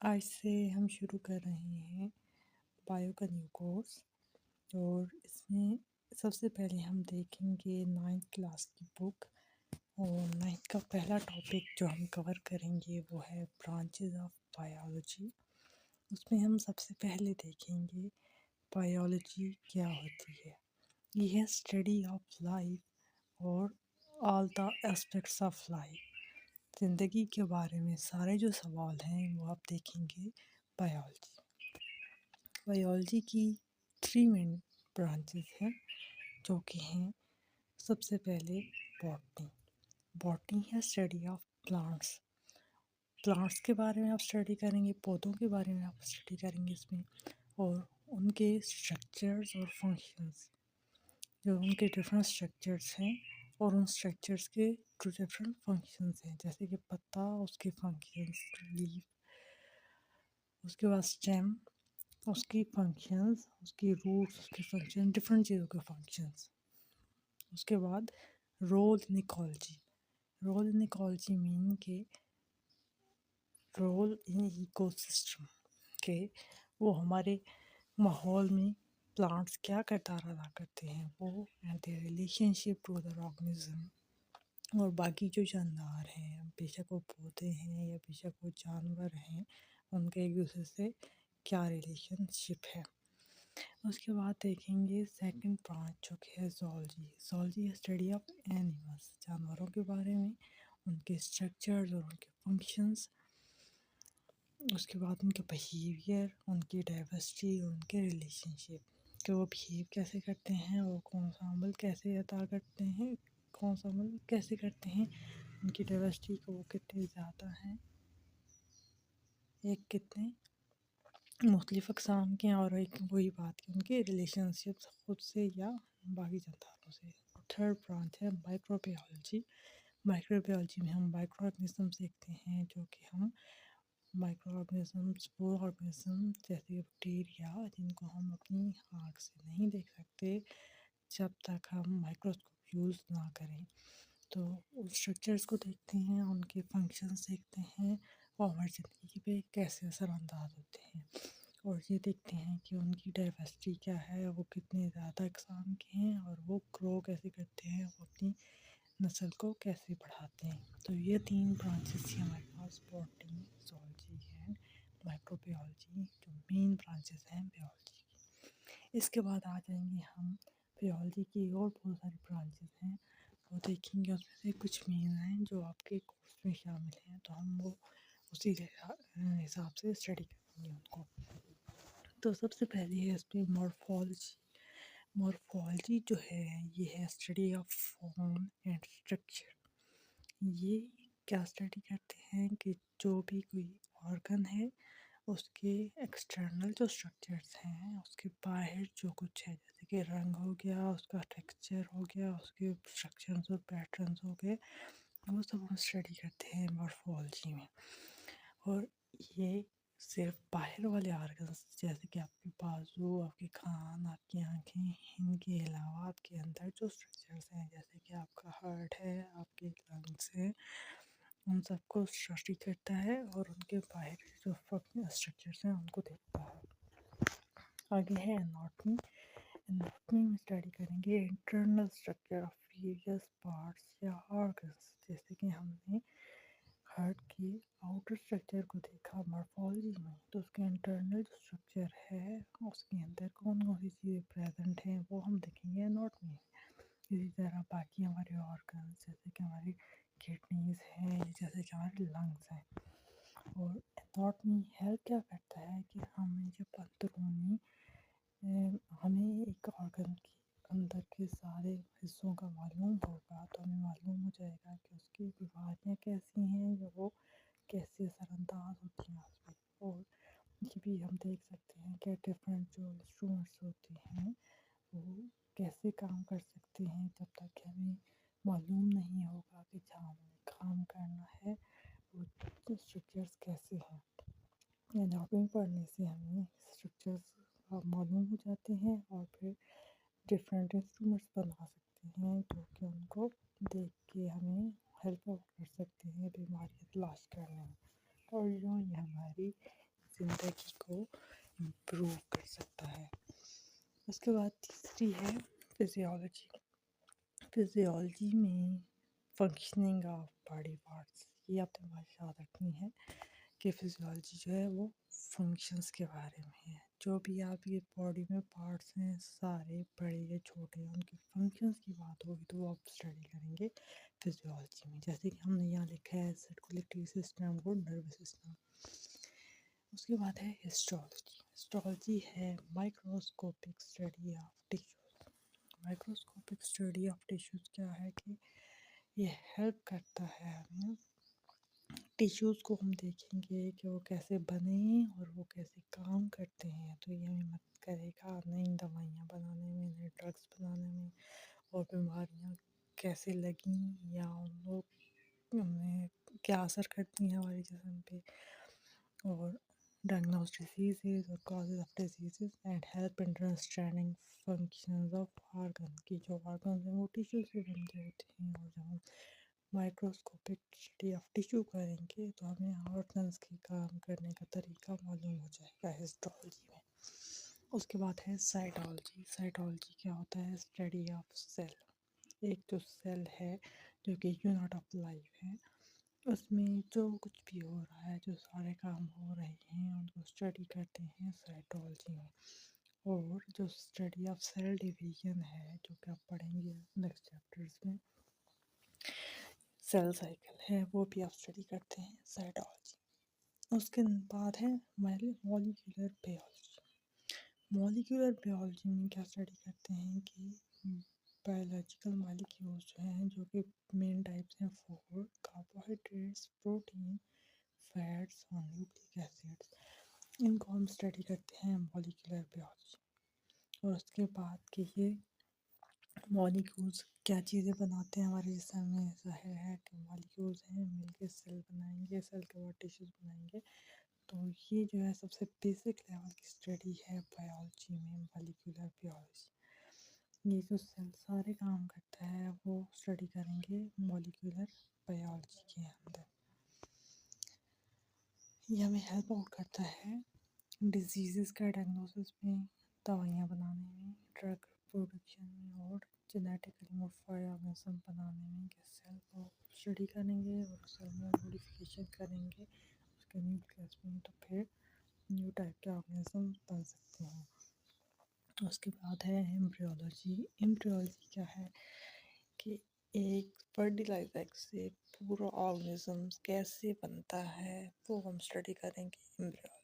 آج سے ہم شروع کر رہے ہیں بایو کا نیو کورس، اور اس میں سب سے پہلے ہم دیکھیں گے 9th کلاس کی بک، اور 9th کا پہلا ٹاپک جو ہم کور کریں گے وہ ہے برانچز آف بایولوجی۔ اس میں ہم سب سے پہلے دیکھیں گے بایولوجی کیا ہوتی ہے۔ یہ ہے اسٹڈی آف لائف اور آل دا اسپیکٹس آف لائف، زندگی کے بارے میں سارے جو سوال ہیں وہ آپ دیکھیں گے بایولوجی۔ بایولوجی کی 3 مین برانچز ہیں جو کہ ہیں، سب سے پہلے باٹنی۔ باٹنی ہے اسٹڈی آف پلانٹس۔ پلانٹس کے بارے میں آپ اسٹڈی کریں گے، پودوں کے بارے میں آپ اسٹڈی کریں گے اس میں، اور ان کے اسٹرکچرز اور فنکشنز، جو ان کے ڈفرینٹ اسٹرکچرز ہیں اور ان اسٹرکچرز کے ڈفرینٹ فنکشنز ہیں، جیسے کہ پتا، اس کے فنکشنز، لیف، اس کے بعد اسٹیم، اس کی فنکشنز، اس کی روٹس، اس کے فنکشن، ڈفرینٹ چیزوں کے فنکشنز۔ اس کے بعد role in ecology. Role in ecology مین کہ رول ان ایکو سسٹم، کہ وہ ہمارے ماحول میں پلانٹس کیا کردار ادا کرتے ہیں، وہ and the relationship to other organism, اور باقی جو جاندار ہیں، بے شک وہ پودے ہیں یا بے شک وہ جانور ہیں، ان کے ایک دوسرے سے کیا ریلیشن شپ ہے۔ اس کے بعد دیکھیں گے سیکنڈ برانچ جو کہ ہے زولوجی۔ زولوجی ہے اسٹڈی آف اینیملس، جانوروں کے بارے میں، ان کے اسٹرکچرز اور ان کے فنکشنز۔ اس کے بعد ان کے بیہیویئر، ان کی ڈائیورسٹی اور ان کے ریلیشن شپ، کہ وہ بیہیو کیسے کرتے ہیں اور کون سا عمل کیسے ادا کرتے ہیں، کون سا عمل کیسے کرتے ہیں، ان کی ڈائیورسٹی کو وہ کتنے زیادہ ہیں، ایک کتنے مختلف اقسام کے ہیں، اور ایک وہی بات کہ ان کے ریلیشن شپس خود سے یا باقی جانداروں سے۔ تھرڈ برانچ ہے مائکرو بایولوجی۔ مائکرو بایولوجی میں ہم مائکرو آرگنزم دیکھتے ہیں، جو کہ ہم مائکرو آرگنزمس، وہ آرگنزم جیسے بیکٹیریا، جن کو ہم اپنی آنکھ سے نہیں دیکھ سکتے جب تک ہم مائکروسکوپ یوز نہ کریں، تو ان اسٹرکچرس کو دیکھتے ہیں، ان کے فنکشنس دیکھتے ہیں، اور ہماری زندگی پہ کیسے اثر انداز ہوتے ہیں، اور یہ دیکھتے ہیں کہ ان کی ڈائیورسٹی کیا ہے، وہ کتنے زیادہ اقسام کے ہیں، اور وہ گرو کیسے کرتے ہیں، وہ اپنی نسل کو کیسے بڑھاتے ہیں۔ تو یہ 3 برانچز تھی ہمارے پاس، botany, zoology and microbiology, جو مین برانچز ہیں بایولوجی کی۔ اس کے بعد آ جائیں گے ہم بایولوجی کی اور بہت ساری برانچز ہیں، وہ دیکھیں گے، اس میں سے کچھ مین ہیں جو آپ کے کورس میں شامل ہیں، تو ہم وہ اسی حساب سے اسٹڈی کریں گے ان کو۔ تو سب سے پہلے ہے اس پہ مورفولوجی۔ مورفولوجی جو ہے یہ ہے study of form and structure. یہ کیا اسٹڈی کرتے ہیں کہ جو بھی کوئی آرگن ہے، اس کے ایکسٹرنل جو اسٹرکچرس ہیں، اس کے باہر جو کچھ ہے، جیسے کہ رنگ ہو گیا، اس کا ٹیکسچر ہو گیا، اس کے اسٹرکچرز اور پیٹرنز ہو گئے، وہ سب ہم اسٹڈی کرتے ہیں مورفولوجی میں۔ اور یہ صرف باہر والے آرگنس، جیسے کہ آپ کے بازو، آپ کے کان، آپ کی آنکھیں، ان کے علاوہ آپ کے اندر جو اسٹرکچرس ہیں، جیسے کہ آپ کا ہارٹ ہے، آپ کے لنگس ہیں، ان سب کو اسٹڈی کرتا ہے، اور ان کے باہر جو اسٹرکچرس ہیں ان کو دیکھتا ہے۔ آگے ہے اناٹمی۔ اناٹمی میں اسٹڈی کریں گے internal structure of various parts یا آرگنس، جیسے کہ ہم نے ہارٹ کی آؤٹر اسٹرکچر کو دیکھا مورفولوجی میں، تو اس کے انٹرنل جو اسٹرکچر ہے، اس کے اندر کون کون سی چیزیں پریزنٹ ہیں، وہ ہم دیکھیں گے اناٹمی میں۔ اسی طرح باقی ہمارے آرگنس، جیسے کہ ہماری کڈنیز ہیں، جیسے کہ ہمارے لنگس ہیں۔ اور اناٹمی ہیلپ کیا کرتا ہے کہ ہمیں جب اندرونی ہمیں ایک آرگن کی اندر کے سارے حصوں کا معلوم ہوگا، تو ہمیں معلوم ہو جائے گا کہ اس کی بیماریاں کیسی ہیں، یا وہ کیسے اثر انداز ہوتی ہیں اس پہ۔ اور یہ بھی ہم دیکھ سکتے ہیں کہ ڈفرینٹ جو انسٹرومنٹس ہوتے ہیں وہ کیسے کام کر سکتے ہیں، جب تک کہ ہمیں معلوم نہیں ہوگا کہ جہاں ہمیں کام کرنا ہے وہ اسٹرکچرس کیسے ہیں۔ اناٹمی پڑھنے سے ہمیں اسٹرکچرس معلوم ہو جاتے ہیں، اور پھر ڈفرینٹ انسٹرومنٹس بنا سکتے ہیں، جو کہ ان کو دیکھ کے ہمیں ہیلپ کر سکتے ہیں بیماریاں تلاش کرنے میں۔ اور جو یہ ہماری زندگی کو امپروو کر سکتا ہے۔ اس کے بعد تیسری ہے فزیولوجی۔ فزیولوجی میں فنکشننگ آف باڈی پارٹس، یہ آپ نے بات یاد رکھنی ہے کہ فزیولوجی جو ہے وہ فنکشنز کے بارے میں ہے۔ جو بھی آپ کی باڈی میں پارٹس ہیں سارے بڑے یا چھوٹے، ان کے فنکشنز کی بات ہوگی تو وہ آپ اسٹڈی کریں گے فزیولوجی میں، جیسے کہ ہم نے یہاں لکھا ہے سرکولیٹری سسٹم اور نروس سسٹم۔ اس کے بعد ہے ہسٹولوجی۔ ہسٹولوجی ہے microscopic study of tissues. Microscopic study of tissues کیا ہے کہ یہ ہیلپ کرتا ہے ہمیں، ٹیشوز کو ہم دیکھیں گے کہ وہ کیسے بنے اور وہ کیسے کام کرتے ہیں، تو یہ ہمیں مدد کرے گا نئی دوائیاں بنانے میں، نئے ڈرگس بنانے میں، اور بیماریاں کیسے لگیں یا ان لوگ ہمیں کیا اثر کرتی ہیں ہمارے جسم پہ، اور diagnose diseases اور causes of diseases and help in understanding functions of organ، کی جو organs ہیں وہ ٹیشو سے بنتے ہوتے ہیں، اور جب ہم مائکروسکوپک اسٹڈی آف ٹیشو کریں گے تو ہمیں آرگنس کے کام کرنے کا طریقہ معلوم ہو جائے گا ہسٹولوجی میں۔ اس کے بعد ہے سائٹولوجی۔ سائٹولوجی کیا ہوتا ہے؟ Study of cell. ایک جو سیل ہے جو کہ یونٹ آف لائف ہے، اس میں جو کچھ بھی ہو رہا ہے، جو سارے کام ہو رہے ہیں ان کو اسٹڈی کرتے ہیں سائٹولوجی میں۔ اور جو اسٹڈی آف سیل ڈویژن ہے جو کہ آپ پڑھیں گے نیکسٹ چیپٹرز میں، سیل سائیکل ہے، وہ بھی آپ اسٹڈی کرتے ہیں سائٹولوجی۔ اس کے بعد ہے مالیکولر بیولوجی۔ مالیکولر بیولوجی میں کیا اسٹڈی کرتے ہیں کہ بایولوجیکل مالیکیولز جو ہیں، جو کہ مین ٹائپس ہیں 4: کاربوہائیڈریٹس، پروٹین، فیٹس اور نیوکلک ایسڈس، ان کو ہم اسٹڈی کرتے ہیں مالیکولر بیولوجی۔ اور اس کے بعد کہ یہ مالیکولز کیا چیزیں بناتے ہیں ہمارے جسم میں، ظاہر ہے کہ مالیکولز ہیں مل کے سیل بنائیں گے، سیل کے بعد ٹیشوز بنائیں گے، تو یہ جو ہے سب سے بیسک لیول کی اسٹڈی ہے بایولوجی میں، مالیکولر بیولوجی۔ یہ جو سیل سارے کام کرتا ہے وہ اسٹڈی کریں گے مالیکولر بایولوجی کے اندر۔ یہ ہمیں ہیلپ آؤٹ کرتا ہے ڈیزیزز کا ڈائگنوسس میں، دوائیاں بنانے میں، ڈرگ پروڈکشن میں، اور جینیٹیکلی موڈیفائڈ آرگنزم بنانے میں، کہ سیل کو اسٹڈی کریں گے اور سیل میں موڈیفیکیشن کریں گے اس کے نیوکلیس میں، تو پھر نیو ٹائپ کے آرگنزم بن سکتے ہیں۔ اس کے بعد ہے ایمبریولوجی۔ ایمبریولوجی کیا ہے کہ ایک فرٹیلائز ایگ سے پورا آرگنزم کیسے بنتا ہے وہ ہم اسٹڈی کریں گے ایمبریولوجی۔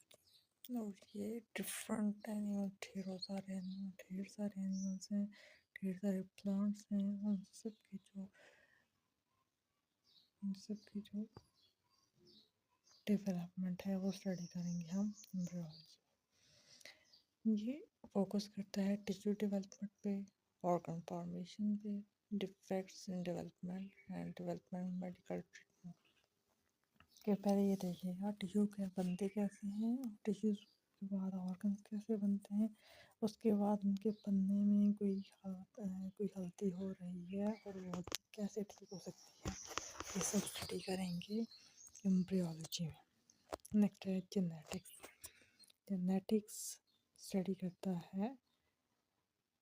اور یہ ڈفرینٹ اینیمل، ڈھیر سارے اینیملس ہیں، ڈھیر سارے پلانٹس ہیں، ان سب کی جو ڈیولپمنٹ ہے وہ اسٹڈی کریں گے ہم ایمبریولوجی۔ یہ فوکس کرتا ہے ٹیشو ڈیولپمنٹ پہ، آرگن فارمیشن پہ، defects in development and development medical treatment. کہ پہلے یہ دیکھیے گا ٹیشو کے بنتے کیسے ہیں، ٹیشوز کے بعد آرگنس کیسے بنتے ہیں، اس کے بعد ان کے بننے میں کوئی غلطی ہو رہی ہے اور وہ غلطی کیسے ٹھیک ہو سکتی ہے، یہ سب اسٹڈی کریں گے ایمبریولوجی میں۔ نیکسٹ ہے جینیٹکس۔ جینیٹکس اسٹڈی کرتا ہے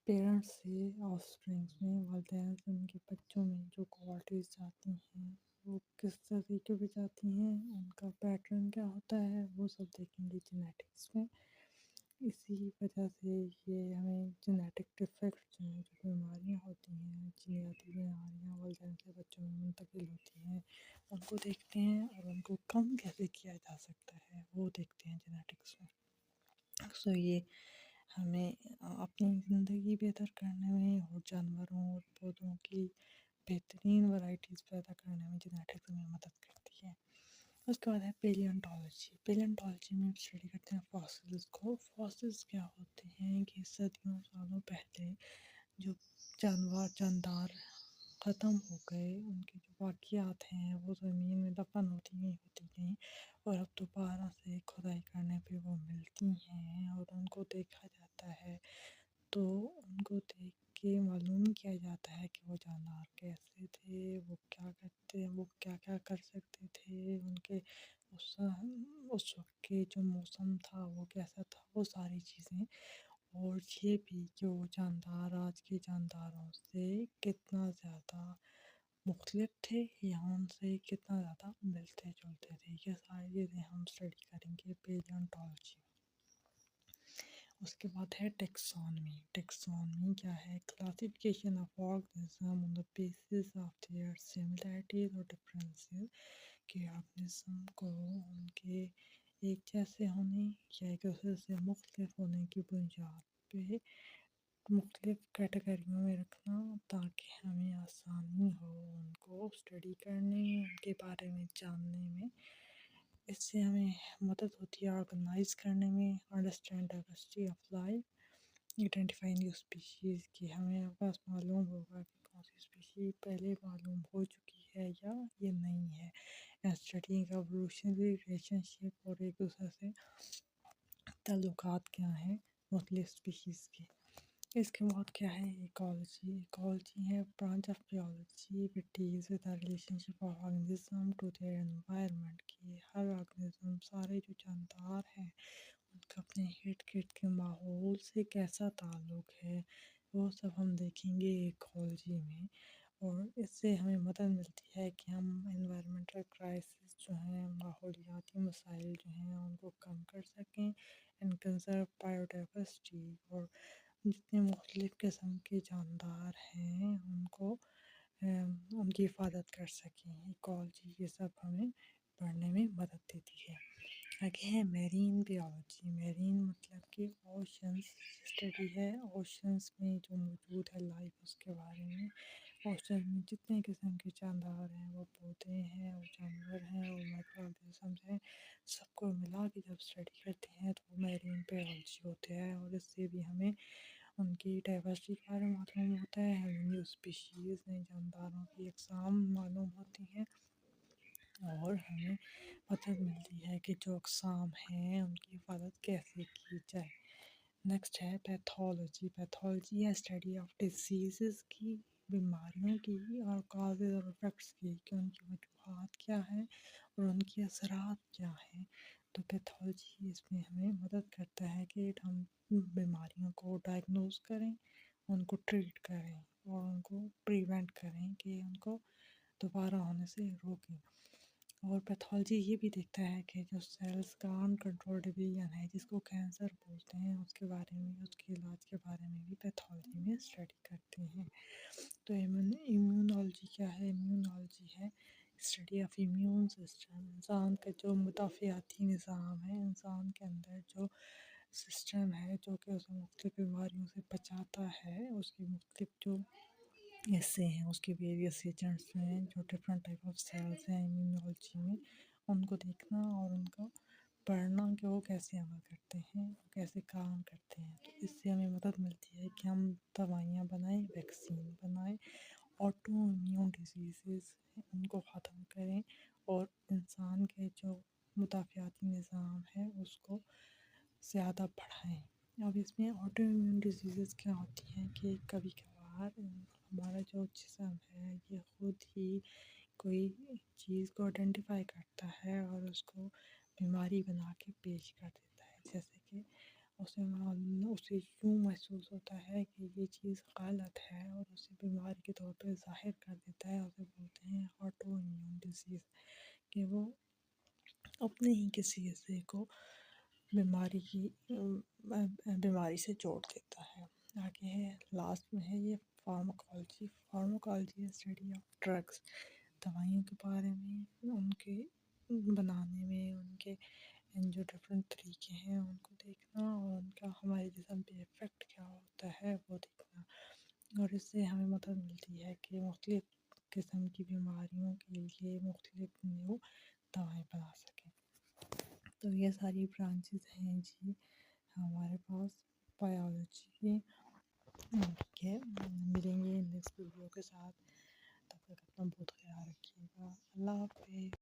پیرنٹس سے آف اسپرنگس میں، والدین سے ان کے بچوں میں جو کوالٹیز جاتی ہیں وہ کس طریقے پہ جاتی ہیں، ان کا پیٹرن کیا ہوتا ہے، وہ سب دیکھیں گے جینیٹکس میں۔ اسی وجہ سے یہ ہمیں جینیٹک ڈیفیکٹس ہیں، جو بیماریاں ہوتی ہیں، جینیاتی بیماریاں والدین سے بچوں میں منتقل ہوتی ہیں، ان کو دیکھتے ہیں اور ان کو کم کیسے کیا جا سکتا ہے وہ دیکھتے ہیں جینیٹکس میں۔ سو یہ ہمیں اپنی زندگی بہتر کرنے میں اور جانوروں اور پودوں کی بہترین ورائٹیز پیدا کرنے میں جینیٹکس ہمیں مدد کرتی ہے۔ اس کے بعد ہے پیلینٹالوجی۔ پیلینٹالوجی میں اسٹڈی کرتے ہیں فاسلز کو۔ فاسلز کیا ہوتے ہیں کہ صدیوں سالوں پہلے جو جاندار ختم ہو گئے، ان کے جو باقیات ہیں وہ زمین میں دفن ہوتی گئیں اور اب دوبارہ سے کھدائی کرنے پہ وہ ملتی ہیں اور ان کو دیکھا جاتا ہے، تو ان کو دیکھ کے معلوم کیا جاتا ہے کہ وہ جاندار کیسے تھے، وہ کیا کرتے، وہ کیا کیا کر سکتے تھے، ان کے اس وقت کے جو موسم تھا وہ کیسا تھا، وہ ساری چیزیں، اور یہ بھی کہ وہ جاندار آج کے جانداروں سے کتنا زیادہ مختلف تھے یا ان سے کتنا زیادہ ملتے جلتے تھے، یہ ساری چیزیں ہم اسٹڈی کریں گے پیلیونٹولوجی میں۔ اس کے بعد ہے ٹیکسانومی۔ ٹیکسانومی کیا ہے؟ Classification of organism on the basis of their similarities اور ڈفرینسز، کہ آرگنزم کو ان کے ایک جیسے ہونے یا ایک دوسرے سے مختلف ہونے کی بنیاد پہ مختلف کیٹیگریوں میں رکھنا، تاکہ ہمیں آسانی ہو ان کو اسٹڈی کرنے، ان کے بارے میں جاننے میں۔ اس سے ہمیں مدد ہوتی ہے آرگنائز کرنے میں، understand diversity of life, identify new species, کہ ہمیں پاس معلوم ہوگا کہ کون سی اسپیشیز پہلے معلوم ہو چکی ہے یا یہ نہیں ہے، اسٹڈینگ ایوولوشنری ریلیشن شپ، اور ایک دوسرے سے تعلقات کیا ہیں مختلف اسپیشیز کے۔ اس کے بعد کیا ہے؟ ایکالوجی۔ ایکالوجی ہے branch of biology which deals with the relationship of organism to their environment, کہ ہر آرگنزم، سارے جو جاندار ہیں، ان کا اپنے ارد گرد کے ماحول سے کیسا تعلق ہے، وہ سب ہم دیکھیں گے ایکالوجی میں۔ اور اس سے ہمیں مدد ملتی ہے کہ ہم انوائرمنٹل کرائسس جو ہیں، ماحولیاتی مسائل جو ہیں، ان کو کم کر سکیں، اینڈ کنزرو بایو ڈائورسٹی، اور جتنے مختلف قسم کے جاندار ہیں ان کو ان کی حفاظت کر سکیں۔ ایکالوجی یہ سب ہمیں پڑھنے میں مدد دیتی ہے۔ آگے ہے میرین بیولوجی۔ میرین مطلب کہ اوشنس اسٹڈی ہے، اوشنس میں جو موجود ہے لائف، اس کے بارے میں۔ اوشن میں جتنے قسم کے جاندار ہیں، وہ پودے ہیں، وہ جانور ہیں، وہ مائکرو آرگنزمز ہیں، سب کو ملا کے جب اسٹڈی کرتے ہیں تو وہ میرین بیولوجی ہوتے ہیں، اور اس سے بھی ہمیں ان کی ڈائورسٹی کے بارے میں معلوم ہوتا ہے، ہمیں نیو اسپیشیز نئے جانداروں کی اقسام معلوم ہوتی ہیں، اور ہمیں مدد ملتی ہے کہ جو اقسام ہیں ان کی حفاظت کیسے کی جائے۔ نیکسٹ ہے پیتھولوجی۔ پیتھولوجی ہے اسٹڈی آف ڈیزیزز کی، بیماریوں کی، اور کازز اور افیکٹس کی، کہ ان کی وجوہات کیا ہیں اور ان کے اثرات کیا ہیں۔ تو پیتھولوجی اس میں ہمیں مدد کرتا ہے کہ ہم بیماریوں کو ڈائگنوز کریں، ان کو ٹریٹ کریں، اور ان کو پریونٹ کریں، کہ ان کو دوبارہ ہونے سے روکیں۔ اور پیتھولوجی یہ بھی دیکھتا ہے کہ جو سیلز کا انکنٹرول ڈویژن ہے، جس کو کینسر بولتے ہیں، اس کے بارے میں، اس کے علاج کے بارے میں بھی پیتھولوجی میں اسٹڈی کرتے ہیں۔ تو امیونولوجی کیا ہے؟ امیونولوجی ہے اسٹڈی آف ایمیون سسٹم، انسان کا جو مدافعاتی نظام ہے، انسان کے اندر جو سسٹم ہے جو کہ اسے مختلف بیماریوں سے بچاتا ہے، اس کی مختلف جو حصے ہیں، اس کے ویریس ایجنٹس ہیں، جو ڈفرینٹ ٹائپ آف سیلز ہیں امیونولوجی میں، ان کو دیکھنا اور ان کو پڑھنا کہ وہ کیسے عمل کرتے ہیں، کیسے کام کرتے ہیں۔ تو اس سے ہمیں مدد ملتی ہے کہ ہم دوائیاں بنائیں، ویکسین بنائیں، آٹو امیون ڈیزیزز ان کو ختم کریں، اور انسان کے جو مدافعاتی نظام ہے اس کو زیادہ بڑھائیں۔ اب اس میں آٹو امیون ڈیزیزز کیا ہوتی ہیں کہ کبھی کبھار ہمارا جو جسم ہے یہ خود ہی کوئی چیز کو آئیڈینٹیفائی کرتا ہے اور اس کو بیماری بنا کے پیش کر دیتا ہے، جیسے کہ اسے یوں محسوس ہوتا ہے کہ یہ چیز غلط ہے، اور اسے بیماری کے طور پہ ظاہر کر دیتا ہے، اسے بولتے ہیں آٹو امیون ڈیزیز، کہ وہ اپنے ہی کسی حصے کو بیماری سے جوڑ دیتا ہے۔ آگے ہے لاسٹ میں ہے یہ pharmacology. Pharmacology study of drugs, دوائیوں کے بارے میں، ان کے بنانے میں، ان کے جو ڈفرینٹ طریقے ہیں ان کو دیکھنا، اور ان کا ہمارے جسم پہ افیکٹ کیا ہوتا ہے وہ دیکھنا، اور اس سے ہمیں مدد ملتی ہے کہ مختلف قسم کی بیماریوں کے لیے مختلف نیو دوائیں بنا سکیں۔ تو یہ ساری برانچز ہیں جی ہمارے پاس بایولوجی کی۔ ٹھیک ہے، ملیں گے نیکسٹ ویڈیو کے ساتھ، تب تک اپنا بہت خیال رکھیے گا۔ اللہ حافظ۔